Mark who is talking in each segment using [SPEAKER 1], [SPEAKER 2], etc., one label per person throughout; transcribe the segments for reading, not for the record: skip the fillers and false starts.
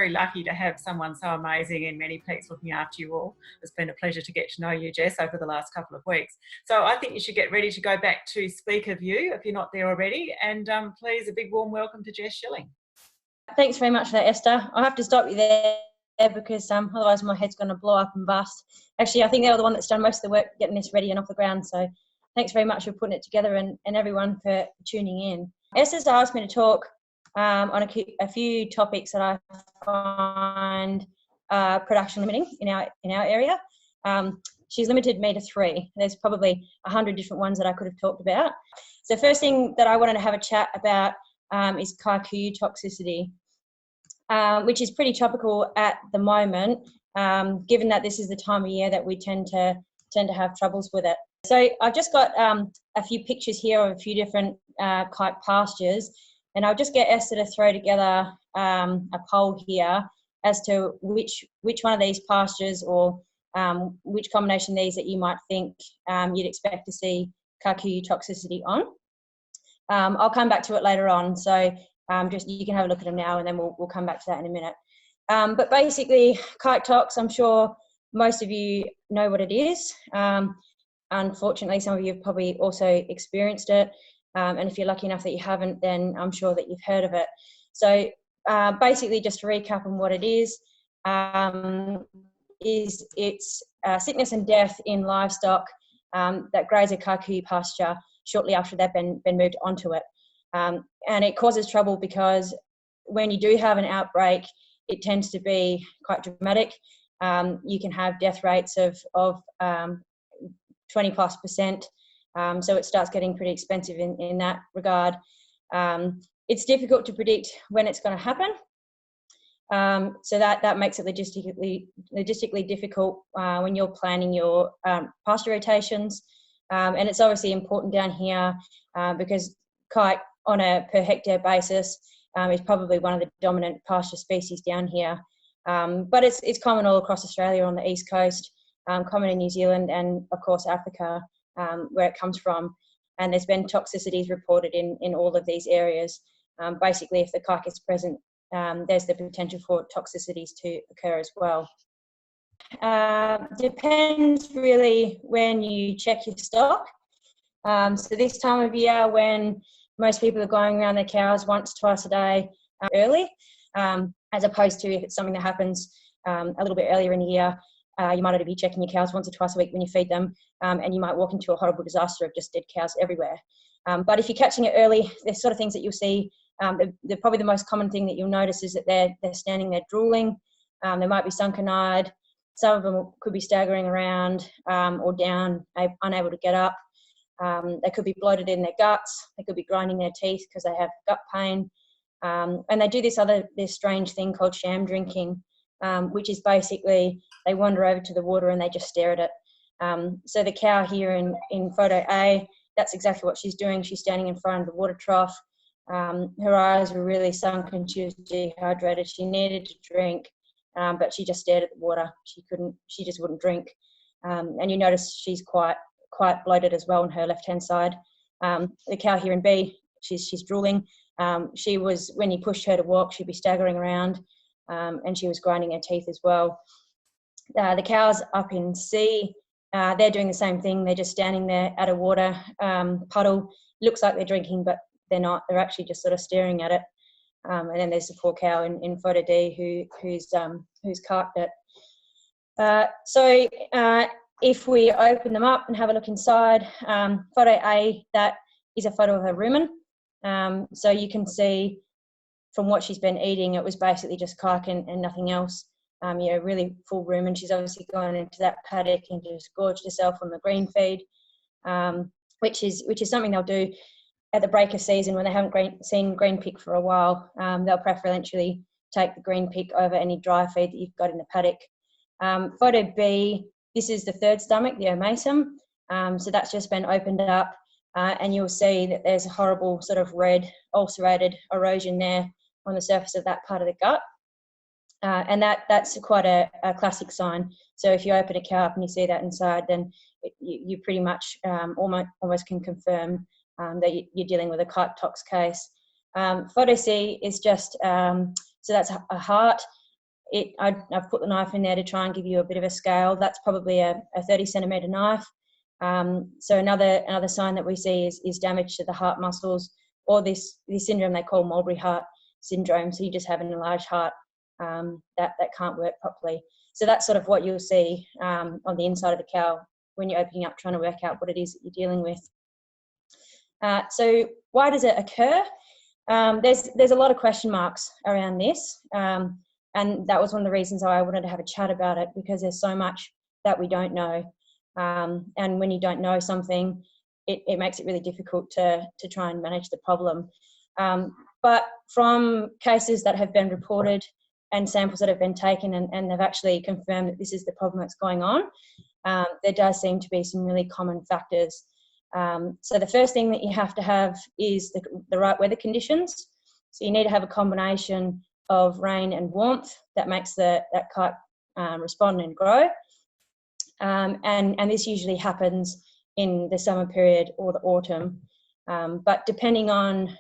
[SPEAKER 1] very lucky to have someone so amazing in Manypeaks looking after you all. It's been a pleasure to get to know you, Jess, over the last couple of weeks. So I think you should get ready to go back to Speaker View if you're not there already. And please, a big warm welcome to Jess Shilling.
[SPEAKER 2] Thanks very much for that, Esther. I'll have to stop you there because otherwise my head's going to blow up and bust. Actually, I think they're the one that's done most of the work getting this ready and off the ground. So thanks very much for putting it together and everyone for tuning in. Esther's asked me to talk on a few topics that I find production limiting in our area. She's limited me to 3. There's probably 100 different ones that I could have talked about. So first thing that I wanted to have a chat about is Kikuyu toxicity, which is pretty topical at the moment, given that this is the time of year that we tend to have troubles with it. So I've just got a few pictures here of a few different kite pastures, and I'll just get Esther to throw together a poll here as to which one of these pastures or which combination of these that you might think you'd expect to see Kikuyu toxicity on. I'll come back to it later on, so just you can have a look at them now and then we'll come back to that in a minute. But basically, kite tox, I'm sure most of you know what it is. Unfortunately, some of you have probably also experienced it, and if you're lucky enough that you haven't, then I'm sure that you've heard of it. So basically, just to recap on what it is it's sickness and death in livestock that graze a Kikuyu pasture shortly after they've been moved onto it. And it causes trouble because when you do have an outbreak, it tends to be quite dramatic. You can have death rates of 20+%. So it starts getting pretty expensive in that regard. It's difficult to predict when it's going to happen. So that makes it logistically difficult when you're planning your pasture rotations. And it's obviously important down here because kite on a per hectare basis is probably one of the dominant pasture species down here. But it's common all across Australia on the east coast, common in New Zealand and of course Africa, where it comes from. And there's been toxicities reported in all of these areas. Basically, if the kite is present, there's the potential for toxicities to occur as well. Depends really when you check your stock. So this time of year when most people are going around their cows once, twice a day early, as opposed to if it's something that happens a little bit earlier in the year, you might only be checking your cows once or twice a week when you feed them, and you might walk into a horrible disaster of just dead cows everywhere. But if you're catching it early, there's sort of things that you'll see. Probably the most common thing that you'll notice is that they're standing there drooling. They might be sunken-eyed. Some of them could be staggering around or down, unable to get up. They could be bloated in their guts. They could be grinding their teeth because they have gut pain. And they do this strange thing called sham drinking, which is basically they wander over to the water and they just stare at it. So the cow here in photo A, that's exactly what she's doing. She's standing in front of the water trough. Her eyes were really sunken. She was dehydrated. She needed to drink. But she just stared at the water. She just wouldn't drink. And you notice she's quite bloated as well on her left-hand side. The cow here in B, she's drooling. She was, when you pushed her to walk, she'd be staggering around, and she was grinding her teeth as well. The cows up in C, they're doing the same thing. They're just standing there at a water puddle. Looks like they're drinking, but they're not. They're actually just sort of staring at it. And then there's the poor cow in photo D who's carked it. So if we open them up and have a look inside, photo A, that is a photo of her rumen. So you can see from what she's been eating, it was basically just kike and nothing else. Really full rumen. She's obviously gone into that paddock and just gorged herself on the green feed, which is something they'll do at the break of season when they haven't seen green pick for a while. They'll preferentially take the green pick over any dry feed that you've got in the paddock. Photo B, this is the third stomach, the omasum. So that's just been opened up, and you'll see that there's a horrible sort of red ulcerated erosion there on the surface of that part of the gut. And that's quite a classic sign. So if you open a cow up and you see that inside, then you pretty much almost can confirm that you're dealing with a kite tox case. Photo C is just, so that's a heart. I've put the knife in there to try and give you a bit of a scale. That's probably a 30 centimetre knife. So another sign that we see is damage to the heart muscles, or this syndrome they call Mulberry heart syndrome. So you just have an enlarged heart that can't work properly. So that's sort of what you'll see on the inside of the cow when you're opening up, trying to work out what it is that you're dealing with. So why does it occur? There's a lot of question marks around this, and that was one of the reasons why I wanted to have a chat about it, because there's so much that we don't know, and when you don't know something, it makes it really difficult to try and manage the problem. But from cases that have been reported and samples that have been taken and they've actually confirmed that this is the problem that's going on, there does seem to be some really common factors. So the first thing that you have to have is the right weather conditions. So you need to have a combination of rain and warmth that makes that kite respond and grow. And this usually happens in the summer period or the autumn. But depending on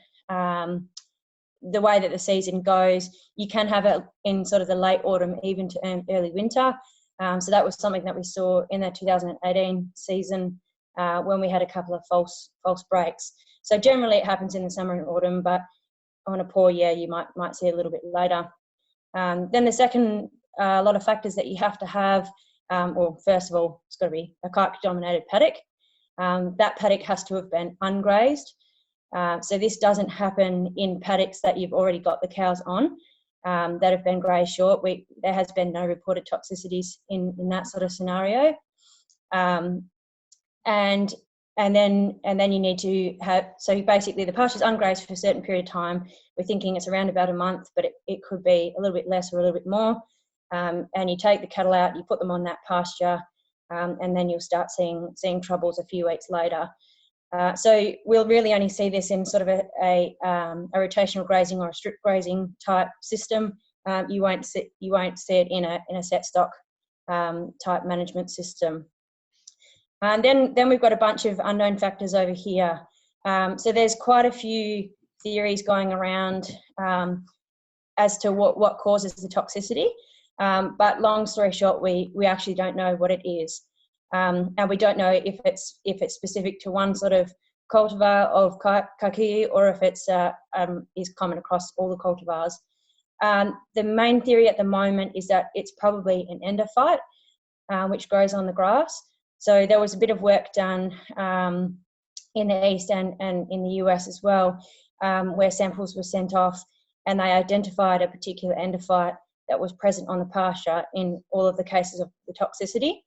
[SPEAKER 2] the way that the season goes, you can have it in sort of the late autumn, even to early winter. So that was something that we saw in the 2018 season when we had a couple of false breaks. So generally it happens in the summer and autumn, but on a poor year you might see it a little bit later. Then the second lot of factors that you have to have, well, first of all, it's got to be a kite-dominated paddock. That paddock has to have been ungrazed. So this doesn't happen in paddocks that you've already got the cows on that have been grazed short. There has been no reported toxicities in that sort of scenario. And then you need to have, so basically the pasture's ungrazed for a certain period of time. We're thinking it's around about a month, but it could be a little bit less or a little bit more. And you take the cattle out, you put them on that pasture, and then you'll start seeing troubles a few weeks later. So we'll really only see this in sort of a rotational grazing or a strip grazing type system. You won't see it in a set stock type management system. And then we've got a bunch of unknown factors over here. So there's quite a few theories going around as to what causes the toxicity. But long story short, we actually don't know what it is. And we don't know if it's specific to one sort of cultivar of Kikuyu, or if it's is common across all the cultivars. The main theory at the moment is that it's probably an endophyte, which grows on the grass. So there was a bit of work done in the East and in the US as well, where samples were sent off and they identified a particular endophyte that was present on the pasture in all of the cases of the toxicity.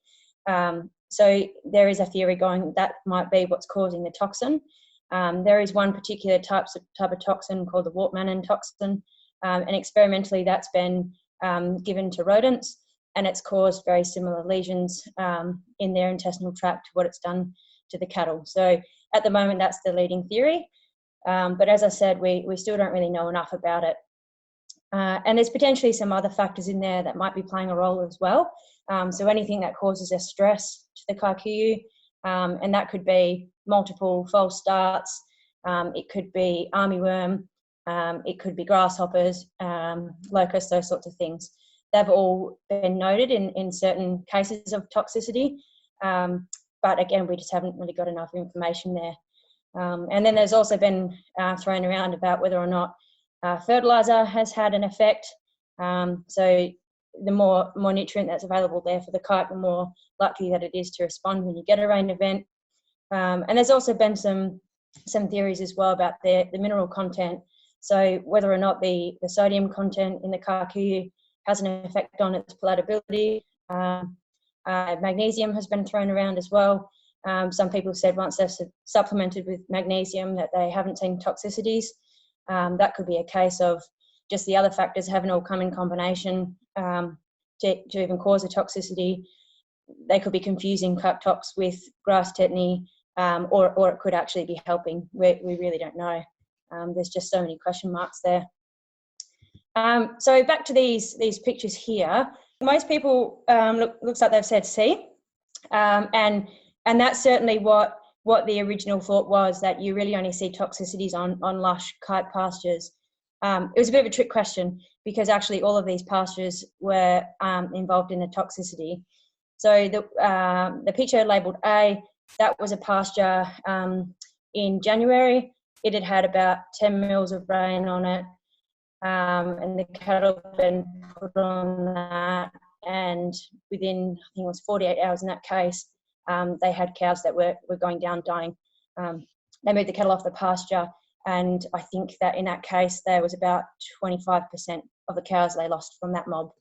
[SPEAKER 2] So there is a theory going that might be what's causing the toxin. There is one particular type of toxin called the Wortmannin toxin, and experimentally that's been given to rodents, and it's caused very similar lesions in their intestinal tract to what it's done to the cattle. So at the moment that's the leading theory, but as I said, we still don't really know enough about it. And there's potentially some other factors in there that might be playing a role as well. So anything that causes a stress to the Kikuyu, and that could be multiple false starts, it could be armyworm, it could be grasshoppers, locusts, those sorts of things. They've all been noted in certain cases of toxicity, but again, we just haven't really got enough information there. And then there's also been thrown around about whether or not fertiliser has had an effect. So the more nutrient that's available there for the kite, the more likely that it is to respond when you get a rain event. And there's also been some theories as well about the mineral content. So whether or not the sodium content in the Kikuyu has an effect on its palatability. Magnesium has been thrown around as well. Some people said once they've supplemented with magnesium that they haven't seen toxicities. That could be a case of just the other factors haven't all come in combination to even cause a toxicity. They could be confusing tox with grass tetany, or it could actually be helping. We really don't know. There's just so many question marks there. So back to these pictures here. Most people looks like they've said C, and that's certainly what the original thought was, that you really only see toxicities on lush kite pastures. It was a bit of a trick question because actually all of these pastures were involved in the toxicity. So the picture labelled A, that was a pasture in January. It had about 10 mils of rain on it, and the cattle had been put on that, and within, I think it was 48 hours in that case, they had cows that were going down, dying. They moved the cattle off the pasture, and I think that in that case there was about 25% of the cows they lost from that mob.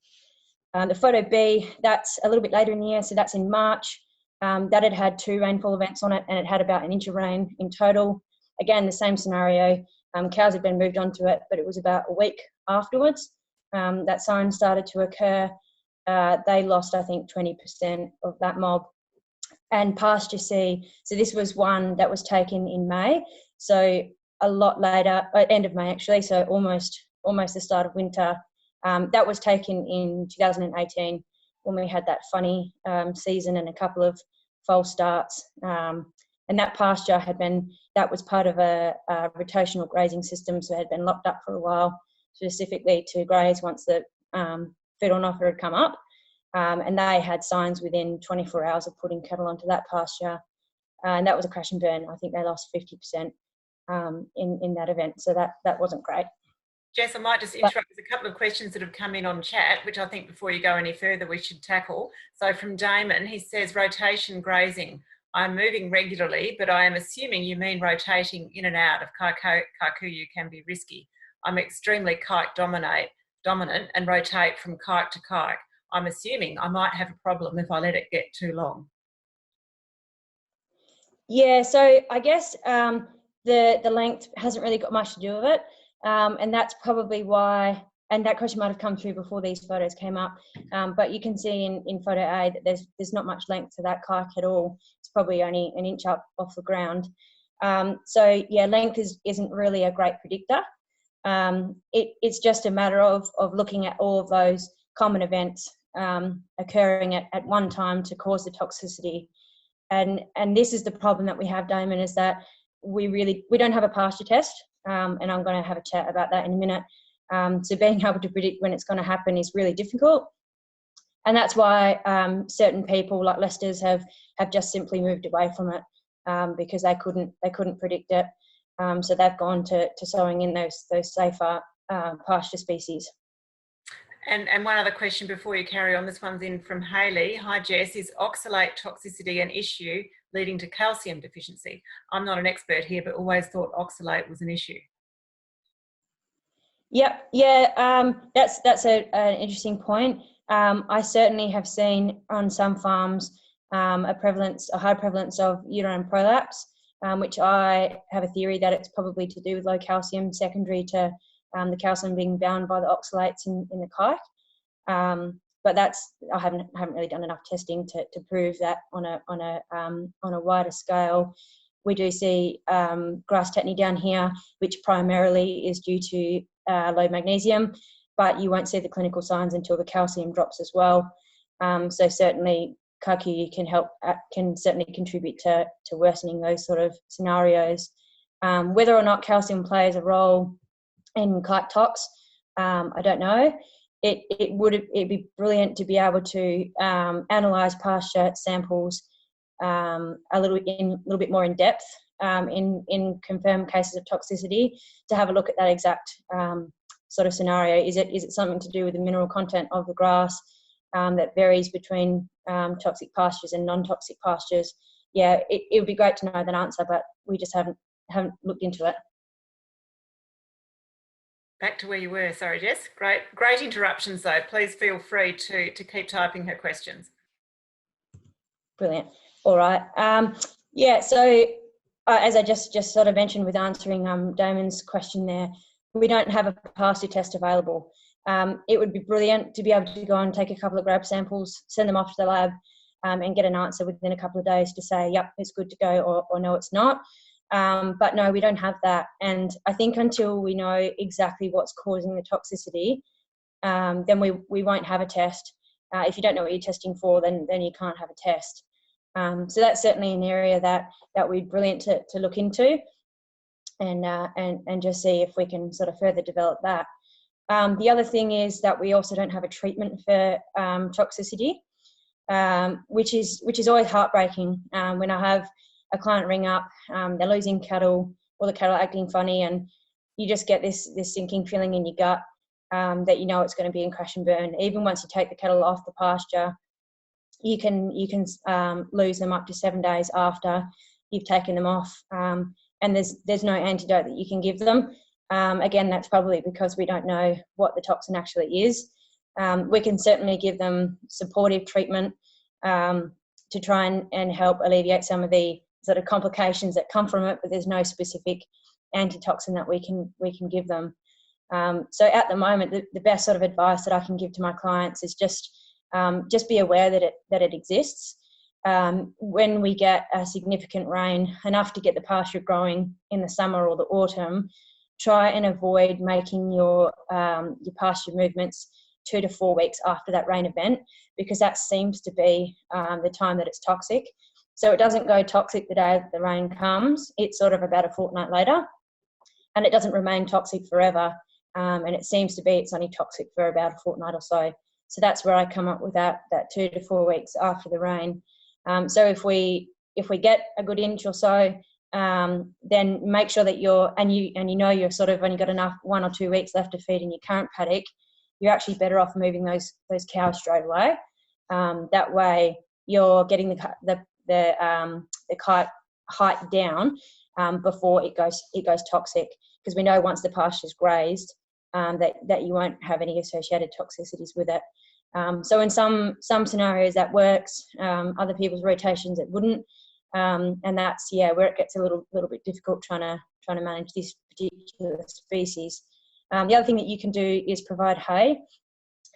[SPEAKER 2] The photo B, that's a little bit later in the year, so that's in March. That had 2 rainfall events on it, and it had about 1 inch of rain in total. Again, the same scenario. Cows had been moved onto it, but it was about a week afterwards that signs started to occur. They lost, I think, 20% of that mob. And pasture C, so this was one that was taken in May, so a lot later, end of May actually, so almost the start of winter. That was taken in 2018 when we had that funny season and a couple of false starts. And that pasture that was part of a rotational grazing system, so it had been locked up for a while, specifically to graze once the feed-on offer had come up. And they had signs within 24 hours of putting cattle onto that pasture. And that was a crash and burn. I think they lost 50% in that event. So that wasn't great.
[SPEAKER 1] Jess, I might just interrupt. There's a couple of questions that have come in on chat, which I think before you go any further, we should tackle. So from Damon, he says, rotation grazing. I'm moving regularly, but I am assuming you mean rotating in and out of Kikuyu can be risky. I'm extremely kike dominant and rotate from kike to kike. I'm assuming I might have a problem if I let it get too long.
[SPEAKER 2] Yeah, so I guess the length hasn't really got much to do with it. And that's probably why, and that question might have come through before these photos came up, but you can see in photo A that there's not much length to that kike at all. It's probably only 1 inch up off the ground. So yeah, length isn't really a great predictor. It's just a matter of looking at all of those common events occurring at one time to cause the toxicity. And this is the problem that we have, Damon, is that we don't have a pasture test, and I'm going to have a chat about that in a minute. So being able to predict when it's going to happen is really difficult, and that's why certain people like Leicester's have just simply moved away from it because they couldn't predict it. So they've gone to sowing in those safer pasture species.
[SPEAKER 1] And one other question before you carry on, this one's in from Hayley. Hi Jess, is oxalate toxicity an issue leading to calcium deficiency? I'm not an expert here, but always thought oxalate was an issue.
[SPEAKER 2] Yep, yeah, that's an interesting point. I certainly have seen on some farms a high prevalence of uterine prolapse, which I have a theory that it's probably to do with low calcium, secondary to the calcium being bound by the oxalates in the kike. But I haven't really done enough testing to prove that on a wider scale. We do see grass tetany down here, which primarily is due to low magnesium, but you won't see the clinical signs until the calcium drops as well. So certainly Kikuyu can certainly contribute to worsening those sort of scenarios. Whether or not calcium plays a role in kike tox, I don't know. It'd be brilliant to be able to analyse pasture samples a little bit more in depth in confirmed cases of toxicity, to have a look at that exact sort of scenario. Is it something to do with the mineral content of the grass that varies between toxic pastures and non-toxic pastures? Yeah, it would be great to know that answer, but we just haven't looked into it.
[SPEAKER 1] Back to where you were. Sorry, Jess. Great interruptions, though. Please feel free to keep typing her questions.
[SPEAKER 2] Brilliant. All right. Yeah, so as I just sort of mentioned with answering Damon's question there, we don't have a pasture test available. It would be brilliant to be able to go and take a couple of grab samples, send them off to the lab, and get an answer within a couple of days to say, yep, it's good to go, or no, it's not. But no, we don't have that. And I think until we know exactly what's causing the toxicity, then we won't have a test. If you don't know what you're testing for, then you can't have a test. So that's certainly an area that would be brilliant to look into. and just see if we can sort of further develop that. The other thing is that we also don't have a treatment for toxicity, which is always heartbreaking. When I have a client ring up, they're losing cattle, or the cattle are acting funny, and you just get this sinking feeling in your gut that you know it's going to be in crash and burn. Even once you take the cattle off the pasture, you can lose them up to 7 days after you've taken them off, and there's no antidote that you can give them. Again, that's probably because we don't know what the toxin actually is. We can certainly give them supportive treatment to try and help alleviate some of the sort of complications that come from it, but there's no specific antitoxin that we can give them. So at the moment, the best sort of advice that I can give to my clients is just be aware that it exists. When we get a significant rain, enough to get the pasture growing in the summer or the autumn, try and avoid making your pasture movements 2 to 4 weeks after that rain event, because that seems to be the time that it's toxic. So it doesn't go toxic the day that the rain comes. It's sort of about a fortnight later, and it doesn't remain toxic forever. And it seems to be it's only toxic for about a fortnight or so. So that's where I come up with that 2 to 4 weeks after the rain. So if we get a good inch or so, then make sure that you know you're sort of only got enough 1 or 2 weeks left to feed in your current paddock, you're actually better off moving those cows straight away. That way you're getting the height down before it goes toxic, because we know once the pasture's grazed that you won't have any associated toxicities with it. So in some scenarios that works, other people's rotations it wouldn't, and that's where it gets a little bit difficult trying to manage this particular species. The other thing that you can do is provide hay.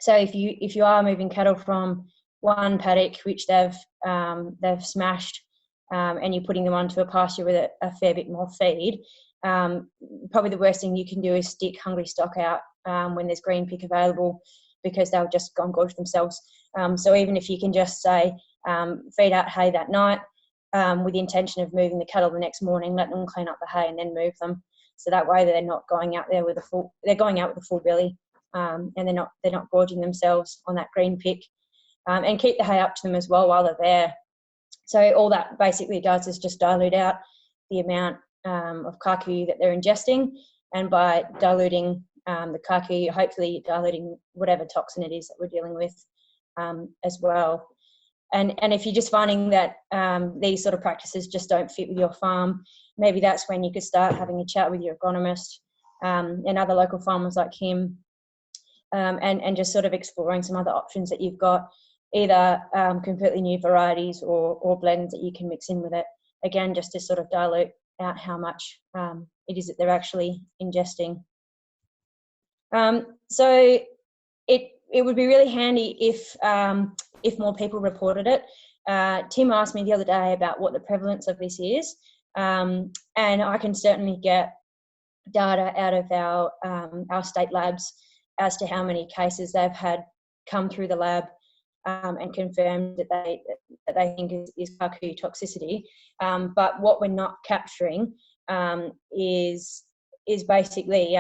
[SPEAKER 2] So if you are moving cattle from one paddock which they've smashed, and you're putting them onto a pasture with a fair bit more feed, probably the worst thing you can do is stick hungry stock out when there's green pick available, because they'll just go and gorge themselves. So even if you can just say feed out hay that night with the intention of moving the cattle the next morning, let them clean up the hay and then move them. So that way they're not going out there with they're going out with a full belly, and they're not gorging themselves on that green pick. And keep the hay up to them as well while they're there. So all that basically does is just dilute out the amount of kikuyu that they're ingesting, and by diluting the kikuyu, hopefully diluting whatever toxin it is that we're dealing with as well. And if you're just finding that these sort of practices just don't fit with your farm, maybe that's when you could start having a chat with your agronomist and other local farmers like him, and just sort of exploring some other options that you've got, either completely new varieties or blends that you can mix in with it, again, just to sort of dilute out how much it is that they're actually ingesting. So it would be really handy if more people reported it. Tim asked me the other day about what the prevalence of this is, and I can certainly get data out of our state labs as to how many cases they've had come through the lab and confirmed that they think is Kikuyu toxicity. But what we're not capturing is basically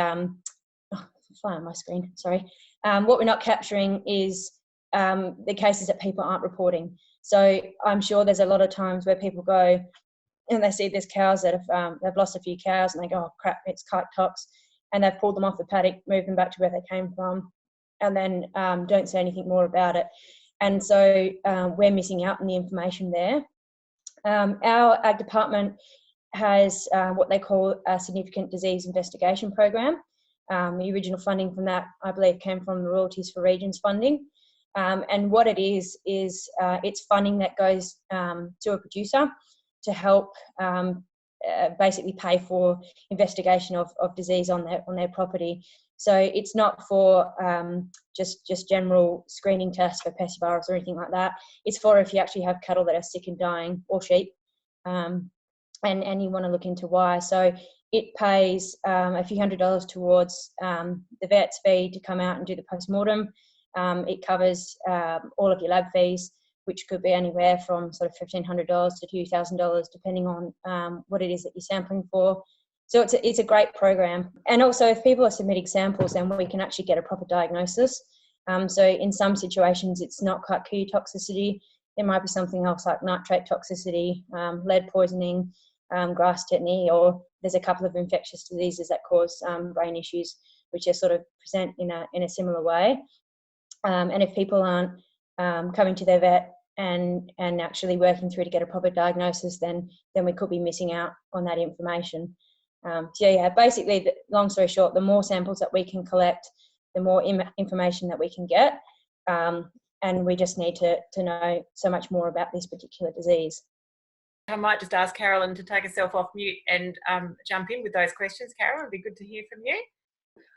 [SPEAKER 2] fly on my screen. Sorry. What we're not capturing is the cases that people aren't reporting. So I'm sure there's a lot of times where people go and they see there's cows that have they've lost a few cows, and they go, oh crap, it's kite tox, and they've pulled them off the paddock, moved them back to where they came from, and then don't say anything more about it. And so we're missing out on the information there. Our ag department has what they call a significant disease investigation program. The original funding from that, I believe, came from the Royalties for Regions funding. And what it is it's funding that goes to a producer to help basically pay for investigation of disease on their property. So it's not for just general screening tests for pestivirus or anything like that. It's for if you actually have cattle that are sick and dying, or sheep, and you want to look into why. So it pays a few $100s towards the vet's fee to come out and do the post-mortem. It covers all of your lab fees, which could be anywhere from sort of $1,500 to $2,000, depending on what it is that you're sampling for. So it's a great program. And also, if people are submitting samples, then we can actually get a proper diagnosis. So in some situations, it's not Kikuyu toxicity. It might be something else like nitrate toxicity, lead poisoning, grass tetany, or there's a couple of infectious diseases that cause brain issues, which are sort of present in a similar way. And if people aren't coming to their vet and actually working through to get a proper diagnosis, then we could be missing out on that information. So yeah, basically, long story short, the more samples that we can collect, the more information that we can get, and we just need to know so much more about this particular disease.
[SPEAKER 1] I might just ask Carolyn to take herself off mute and jump in with those questions. Carolyn, it'd be good to hear from you.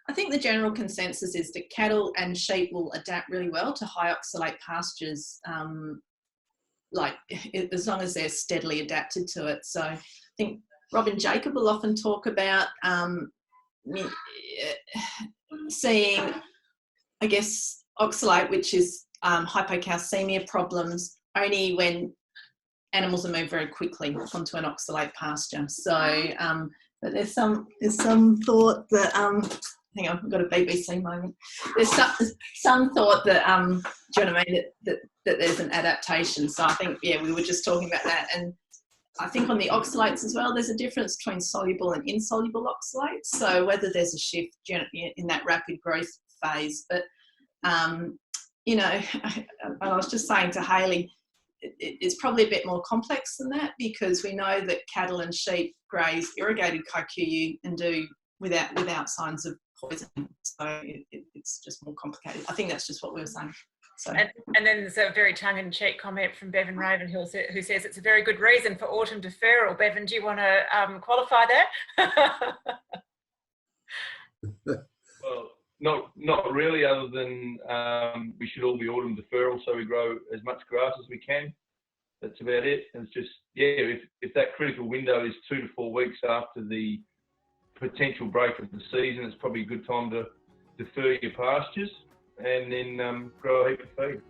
[SPEAKER 3] I think the general consensus is that cattle and sheep will adapt really well to high oxalate pastures, as long as they're steadily adapted to it. So I think Rob and Jacob will often talk about seeing, I guess, oxalate, which is hypocalcemia problems, only when animals are moved very quickly onto an oxalate pasture. So, but there's some thought that hang on, I've got a BBC moment. There's some thought that do you know what I mean, that there's an adaptation. So I think, yeah, we were just talking about that. And I think on the oxalates as well, there's a difference between soluble and insoluble oxalates. So whether there's a shift in that rapid growth phase, but you know, I was just saying to Hayley, it's probably a bit more complex than that, because we know that cattle and sheep graze irrigated Kikuyu and do without signs of poisoning. So it's just more complicated. I think that's just what we were saying. So.
[SPEAKER 1] And then there's a very tongue-in-cheek comment from Bevan Ravenhill who says it's a very good reason for autumn deferral. Bevan, do you want to qualify that?
[SPEAKER 4] Well, not really, other than we should all be autumn deferral, so we grow as much grass as we can. That's about it. And it's just, yeah, if that critical window is 2 to 4 weeks after the potential break of the season, it's probably a good time to defer your pastures and then grow a heap of feed.